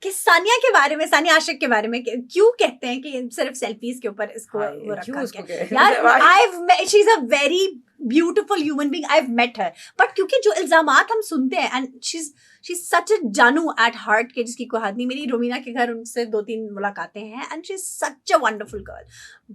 कि सानिया के बारे में, सानिया आशिक के बारे में क्यों कहते हैं कि सिर्फ सेल्फीज के ऊपर इसको वो रखा गया? यार she is a very beautiful human being, I have met her, but क्योंकि जो इल्जामात हम सुनते हैं, and she is such a जानू एट हार्ट के जिसकी कोई हद नहीं। मेरी रोमीना के घर उनसे 2-3 मुलाकातें हैं, and she is such a wonderful girl.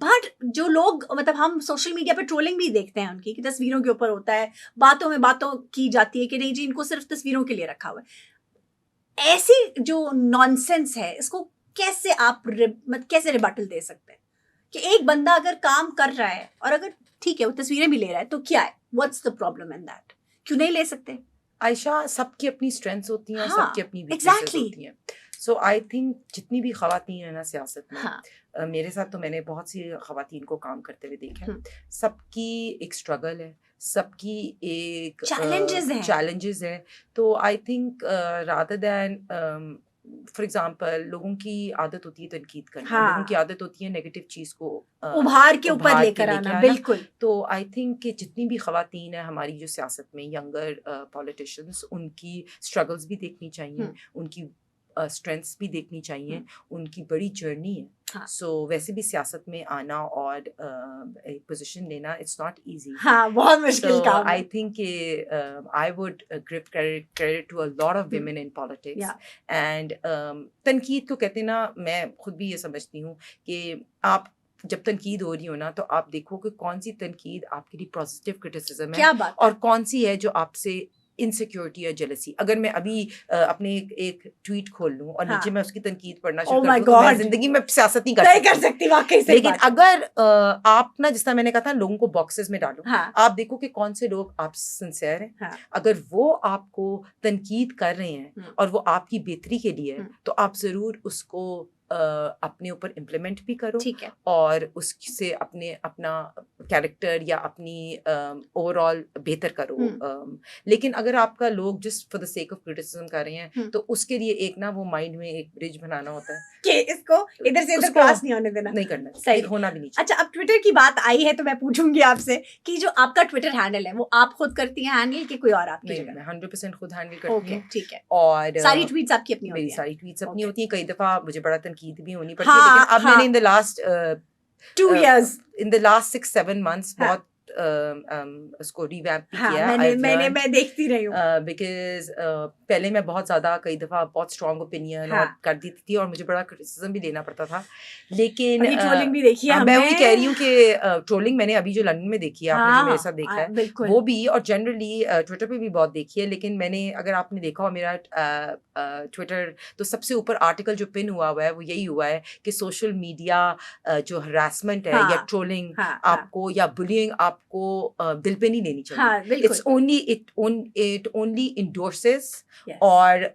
But जो लोग, मतलब हम सोशल मीडिया पे ट्रोलिंग भी देखते हैं उनकी, कि तस्वीरों के ऊपर होता है, बातों में बातों की जाती है कि नहीं जी इनको सिर्फ तस्वीरों के लिए रखा हुआ है। ऐसी जो नॉनसेंस है, इसको कैसे आप कैसे रिबटल दे सकते हैं कि एक बंदा अगर काम कर रहा है और अगर ठीक है वो तस्वीरें भी ले रहा है तो क्या है, what's the problem in that? क्यों नहीं ले सकते? आयशा, सबकी अपनी स्ट्रेंथ्स होती हैं और सबकी अपनी वीकनेसेस होती हैं। सो आई थिंक जितनी भी खवातीन है ना सियासत में, मेरे साथ तो मैंने बहुत सी खवातीन को काम करते हुए देखा है, सबकी एक स्ट्रगल है, सबकी एक चैलेंजेस है। तो I think rather than for example, लोगों की आदत होती है तनकीद करना, लोगों की आदत होती है नेगेटिव चीज को उभार के ऊपर लेकर आना। बिल्कुल। तो आई थिंक कि जितनी भी खवातीन है हमारी जो सियासत में, यंगर पॉलिटिशियंस, उनकी स्ट्रगल्स भी देखनी चाहिए, उनकी स्ट्रेंथ्स भी देखनी चाहिए, उनकी बड़ी जर्नी है। सो वैसे भी सियासत में आना और एक पोजीशन लेना, इट्स नॉट इजी। बहुत मुश्किल काम है। I think I would give credit to a lot of women in politics. And तनकीद को कहते ना, मैं खुद भी ये समझती हूँ कि आप जब तनकीद हो रही हो ना, तो आप देखो कि कौन सी तनकीद आपके लिए पॉजिटिव क्रिटिसिज्म है और कौन सी है जो आपसे इनसिक्योरिटी या जेलसी। अगर मैं अभी अपने एक ट्वीट खोल लूं और नीचे मैं उसकी तनकीद पढ़ना शुरू कर दूं, तो मैं जिंदगी में सियासत नहीं कर सकती वाकई से। लेकिन अगर आप ना, जिस तरह मैंने कहा था, लोगों को बॉक्सेस में डालो, आप देखो कि कौन से लोग आप सिंसियर हैं। अगर वो आपको तनकीद कर रहे हैं और वो आपकी बेहतरी के लिए है, तो आप जरूर उसको अपने ऊपर इम्प्लीमेंट भी करो, ठीक है, और उससे अपना कैरेक्टर या अपनी ओवरऑल बेहतर करो। लेकिन अगर आपका लोग just for the sake of criticism कर रहे हैं, तो उसके लिए एक ना वो माइंड में एक ब्रिज बनाना होता है कि इसको इधर से इधर क्रॉस नहीं होने देना, नहीं करना, सही होना भी नहीं चाहिए। अच्छा, अब ट्विटर की बात आई है तो मैं पूछूंगी आपसे कि जो आपका ट्विटर हैंडल है वो आप खुद करती हैं हैंडल कि कोई और आपकी जगह? मैं 100% खुद हैंडल करती हूँ, ठीक है। और सारी ट्वीट्स आपकी अपनी होती हैं? मेरी सारी ट्वीट्स अपनी होती हैं। कई दफा मुझे बड़ा तनकीद भी होनी पड़ती है, लेकिन अब मैंने in the last 2 years, in the last 6-7 months बहुत उसको रिवैम्प भी किया। मैं देखती रही हूँ, बिकॉज पहले मैं बहुत ज़्यादा कई दफ़ा बहुत स्ट्रॉन्ग ओपिनियन और कर देती थी और मुझे बड़ा क्रिटिसिज्म भी लेना पड़ता था। लेकिन ट्रोलिंग भी देखी है, मैं वही कह रही हूँ कि ट्रोलिंग मैंने अभी जो लंदन में देखी है, आपने जो मेरे साथ देखा है वो भी, और जनरली ट्विटर पे भी बहुत देखी है। लेकिन मैंने, अगर आपने देखा हो मेरा ट्विटर, तो सबसे ऊपर आर्टिकल जो पिन हुआ है वो यही हुआ है कि सोशल मीडिया जो हरासमेंट है या ट्रोलिंग आपको या बुलिंग आपको दिल पे नहीं लेनी चाहिए। It's only it only endorses और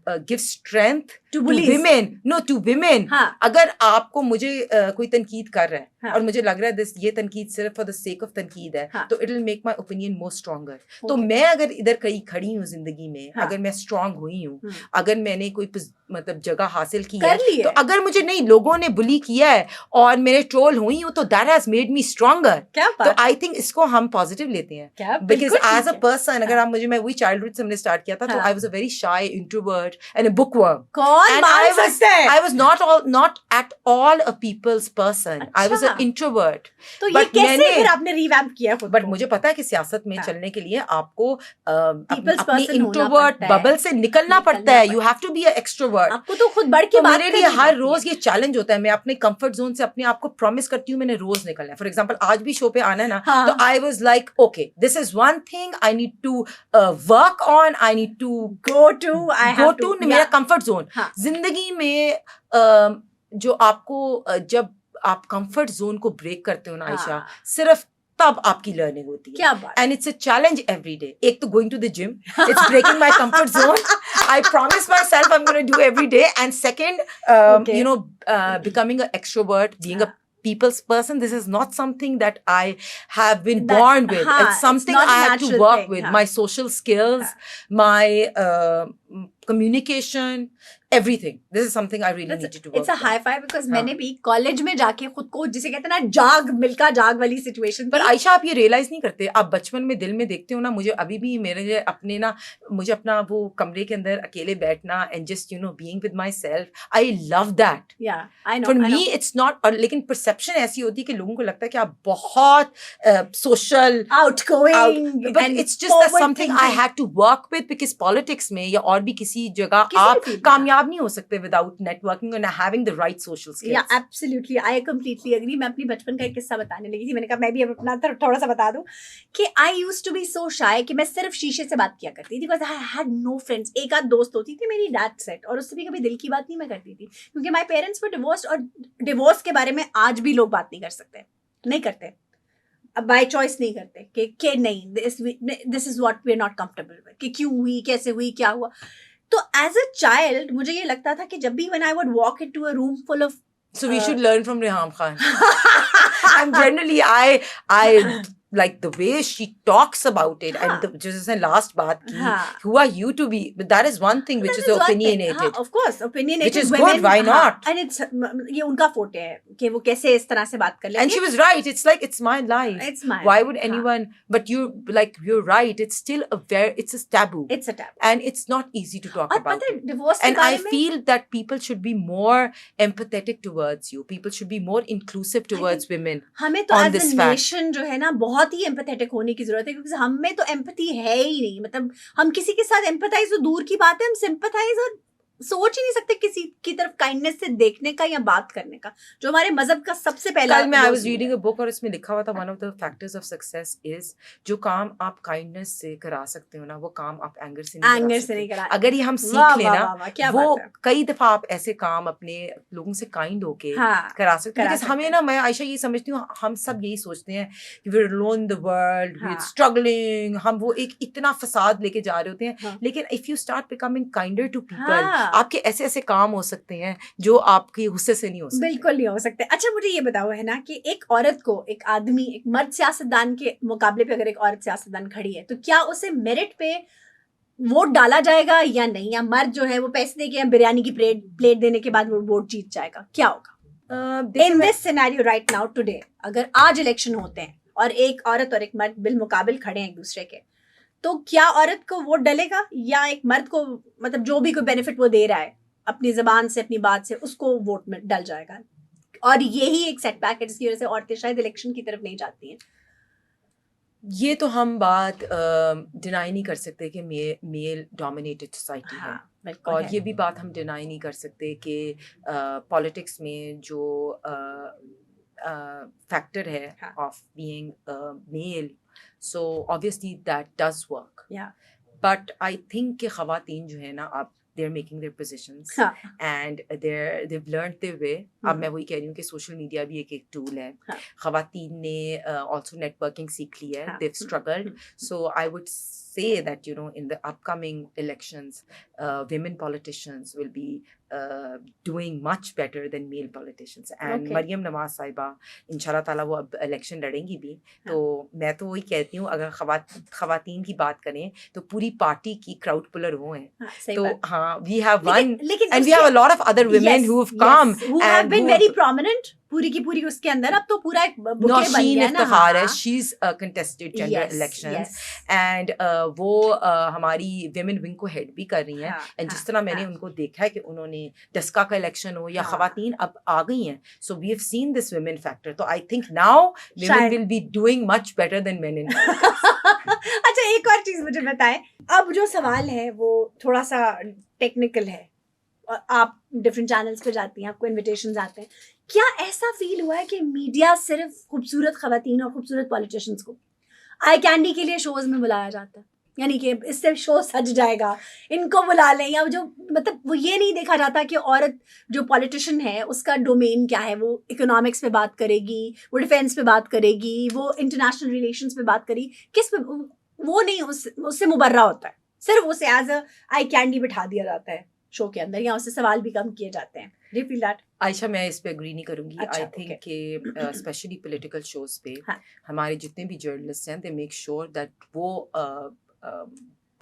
give strength to women, no to women। अगर आपको मुझे कोई तनकीद कर रहा है और मुझे लग रहा है ये तनकीद सिर्फ फॉर द सेक ऑफ तनकीद है, तो it will make my opinion more stronger. तो मैं अगर इधर कहीं खड़ी हूँ जिंदगी में, अगर मैं स्ट्रॉन्ग हुई हूँ, अगर मैंने कोई मतलब जगह हासिल की है, तो अगर मुझे नहीं लोगों ने बुली किया है और मेरे ट्रोल हुई हूँ, तो that has made me stronger. तो आई थिंक इसको हम पॉजिटिव लेते हैं, बिकॉज एज अ पर्सन, अगर आप मुझे, मैं वही चाइल्डहुड से हमने स्टार्ट किया था, तो I was a very shy introvert and a bookworm. And I was not at all a people's person. I was an introvert. तो ये कैसे फिर आपने रिवैम्प किया खुद को? But मुझे पता है कि सियासत में चलने के लिए आपको अपनी इंट्रोवर्ट बबल से निकलना पड़ता है। You have to be an extrovert. आपको तो खुद बढ़ के बात मेरे लिए हर रोज ये चैलेंज होता है। मैं अपने कंफर्ट जोन से अपने आप को प्रॉमिस करती हूँ मैंने रोज निकलना है। फॉर एग्जाम्पल आज भी शो पे आना है ना, तो I was like okay, this is one thing I need to work on, I need to go to मेरा कंफर्ट जोन। जिंदगी में जो आपको, जब आप कंफर्ट जोन को ब्रेक करते हो ना आयशा, सिर्फ तब आपकी लर्निंग होती है। क्या बात? And it's a challenge every day. एक तो going to the gym, it's breaking my comfort zone, I promise myself I am gonna do every day. And second, you know, becoming a extrovert, being a people's person, this is not something that I have been born with. It's something I have to work with. My social skills, my communication, everything. This is something I really needed to work It's a on. high five because मैंने भी college में जाके खुद को जिसे कहते हैं ना जाग मिल्का जाग वाली सिचुएशन पर आयशा आप ये रियलाइज नहीं करते, आप बचपन में दिल में देखते हो ना, मुझे अभी भी मेरे अपने ना, मुझे अपना वो कमरे के अंदर अकेले बैठना and just you know being with my self, I love that. For me it's not, लेकिन परसेप्शन ऐसी होती है कि लोगों को लगता है कि आप बहुत social outgoing, but it's just that something I had to work with, because politics में या और भी किसी जगह आप कामयाब नहीं हो सकते without networking and having the right social skills. या एब्सोल्युटली, आई कंप्लीटली एग्री. मैं अपनी बचपन का एक किस्सा बताने लगी थी, मैंने कहा मैं भी अब अपना थोड़ा सा बता दूं कि I used to be so shy कि मैं सिर्फ शीशे से बात किया करती थी, because I had no friends. एक आध दोस्त होती थी मेरी, दैट्स इट, और उससे भी कभी दिल की बात नहीं मैं करती थी, क्योंकि माय पेरेंट्स वर डिवोर्स्ड, और डिवोर्स के बारे में आज भी लोग बात नहीं कर सकते, नहीं करते, अब बाय चॉइस नहीं करते कि नहीं this is what we are not comfortable with, कि क्यों हुई, कैसे हुई, क्या हुआ. तो एज अ चाइल्ड मुझे ये लगता था कि जब भी when I would walk into a room full of, so we should learn from Reham Khan. And generally I like the way she talks about it, and just in last baat ki, who are you to be, but that is one thing which is opinionated. of course opinionated, which is women, good, why not? And it's ये उनका फोटे है कि वो कैसे इस तरह से बात कर लेंगे. And she was right, it's like it's my life, it's my why life. would anyone, but you're right, it's still it's a taboo, and it's not easy to talk about it. Divorce and I feel that people should be more empathetic towards you, people should be more inclusive towards women. हमें तो as a nation जो है ना बहुत ही empathetic होने की जरूरत है, क्योंकि हम में तो एम्पैथी है ही नहीं. मतलब हम किसी के साथ एम्पैथाइज तो दूर की बात है, हम सिंपैथाइज और सोच ही नहीं सकते किसी की तरफ काइंडनेस से देखने का या बात करने का, जो हमारे मजहब का सबसे पहला. कल मैं I was reading a book और इसमें लिखा हुआ था one of the factors of success is जो काम आप काइंडनेस से करा सकते हो ना, वो काम आप एंगर से नहीं करा. अगर ये हम सीख लेना, वो कई दफा आप ऐसे काम अपने लोगों से काइंड होके करा सकते हैं. हमें ना, मैं आयशा ये समझती हूँ, हम सब यही सोचते हैं कि we are alone in the world, we are struggling, हम वो एक इतना फसाद लेके जा रहे होते हैं. लेकिन if you start becoming kinder to people, आपके ऐसे ऐसे काम हो सकते हैं जो आपके गुस्से से नहीं हो सकते. बिल्कुल नहीं हो सकते. अच्छा मुझे ये बताओ है ना कि एक औरत को, एक आदमी, एक मर्द सियासतदान के मुकाबले पे अगर एक औरत सियासतदान खड़ी है, तो क्या उसे मेरिट पे वोट डाला जाएगा या नहीं, या मर्द जो है वो पैसे देके या बिरयानी की प्लेट देने के बाद वो वोट जीत जाएगा, क्या होगा in this scenario right now today? अगर आज इलेक्शन होते हैं और एक औरत और एक मर्द बिलमुकाबिल खड़े हैं एक दूसरे के, तो क्या औरत को वोट डलेगा, या एक मर्द को, मतलब जो भी कोई बेनिफिट वो दे रहा है अपनी जबान से, अपनी बात से, उसको वोट में डल जाएगा? और यही एक सेटबैक है जिसकी वजह से औरतें शायद इलेक्शन की तरफ नहीं जाती हैं. ये तो हम बात डिनाई नहीं कर सकते कि मेल डोमिनेटेड सोसाइटी है, और ये भी बात हम डिनाई नहीं कर सकते कि पॉलिटिक्स में जो फैक्टर है of being male, so obviously that does work. But I think कि ख़वातीन जो है ना, अब they're making their positions and they've learned their way. अब मैं वही कह रही हूँ कि सोशल मीडिया भी एक टूल है. ख़वातीन ने also networking सीख ली है, they've struggled. So I would say that, you know, in the upcoming elections, women politicians will be doing much better than male politicians. And Maryam Nawaz साहिबा इंशाल्लाह ताला वो अब इलेक्शन लड़ेंगी भी. तो मैं तो वही कहती हूँ, अगर ख़वातीन की बात करें तो पूरी पार्टी की क्राउड पुलर वो हैं. तो हाँ, we have one, and we have a lot of other women who have come who have been very prominent पूरी की पूरी उसके अंदर. अब तो पूरा एक बुके बन गया ना. इफ्तिखार है, she's contested general elections and वो हमारी women wing को हेड भी कर रही हैं. and जिस तरह मैंने उनको देखा है कि उन्होंने डस्का का इलेक्शन हो या ख़वातीन अब आ गई हैं, so we have seen this women factor. तो I think now women will be doing much better than men in अच्छा एक और चीज मुझे बताएं, अब जो सवाल है वो थोड़ा सा टेक्निकल है, और आप डिफरेंट चैनल्स पे जाती हैं, आपको इन्विटेशंस आते हैं. क्या ऐसा फील हुआ है कि मीडिया सिर्फ खूबसूरत ख़वातीन और खूबसूरत पॉलिटिशियंस को आई कैंडी के लिए शोज में बुलाया जाता है, यानी कि इससे शो सज जाएगा, इनको बुला लें, या जो मतलब वो ये नहीं देखा जाता कि औरत जो पॉलिटिशियन है उसका डोमेन क्या है, वो इकोनॉमिक्स पे बात करेगी, वो डिफेंस पे बात करेगी, वो इंटरनेशनल रिलेशंस पे बात करेगी, किस पे, वो नहीं उससे मुबर्रा होता है, सिर्फ उसे एज अ आई कैंडी बिठा दिया जाता है शो के अंदर, या उससे सवाल भी कम किए जाते हैं. Do you feel that? Ayesha मैं इस पे एग्री नहीं करूंगी. आई थिंक कि स्पेशली पॉलिटिकल शोज पे हमारे जितने भी जर्नलिस्ट हैं, दे मेक श्योर दैट वो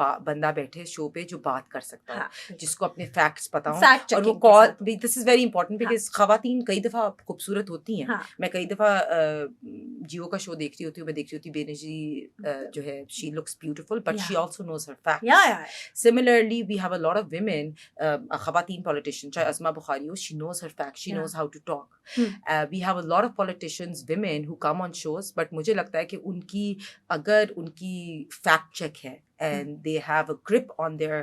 बंदा बैठे शो पे जो बात कर सकता हो, हाँ, जिसको अपने फैक्ट्स पता हो, Fact और वो checking कॉल, के साथ। This is very important because खवातीन कई दफा खूबसूरत होती हैं। हाँ, मैं कई दफा जियो का शो देख रही होती हूँ, मैं देख रही होती हूँ बेनजी जो है, she looks beautiful but she Yeah. Also knows her facts. yeah. Similarly, we have a lot of women, खवातीन politicians, चाहे असमा बुखारी हो, she knows her facts, she Yeah. knows how to talk. Hmm. We have a lot of politicians, women who come on shows, but मुझे लगता है कि उनकी अगर उनकी fact check है and they have a grip on their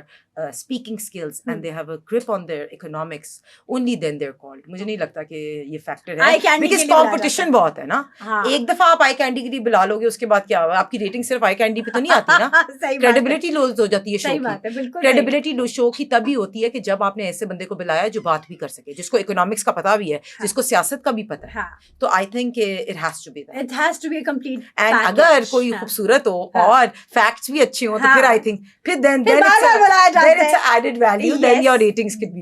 speaking skills and they have a grip on their economics, only then they're called. मुझे नहीं लगता कि ये factor है Eye candy because के लिए बुलाया competition जाता है। बहुत है ना। हाँ। एक दफा आप आई कैंडी के लिए बुला लोगे, उसके बाद क्या होगा, आपकी रेटिंग सिर्फ आई कैंडी पे तो नहीं आती ना। सही बात है। क्रेडिबिलिटी लूज हो जाती है शो सही की। बात है, बिल्कुल सही। क्रेडिबिलिटी लूज शो की तभी होती है कि जब आपने ऐसे बंदे को बुलाया जो बात भी कर सके, जिसको इकोनॉमिक्स का पता भी है, हाँ। जिसको सियासत का भी पता है। हाँ, तो I think it has to be that. it has to be a complete and package. अगर कोई हाँ। खूबसूरत हो हाँ। और फैक्ट्स भी अच्छे हो तो हाँ। फिर आई थिंक फिर देन फिर बार-बार बुलाया जाता it's है। an added value, then Yes. your ratings could be good.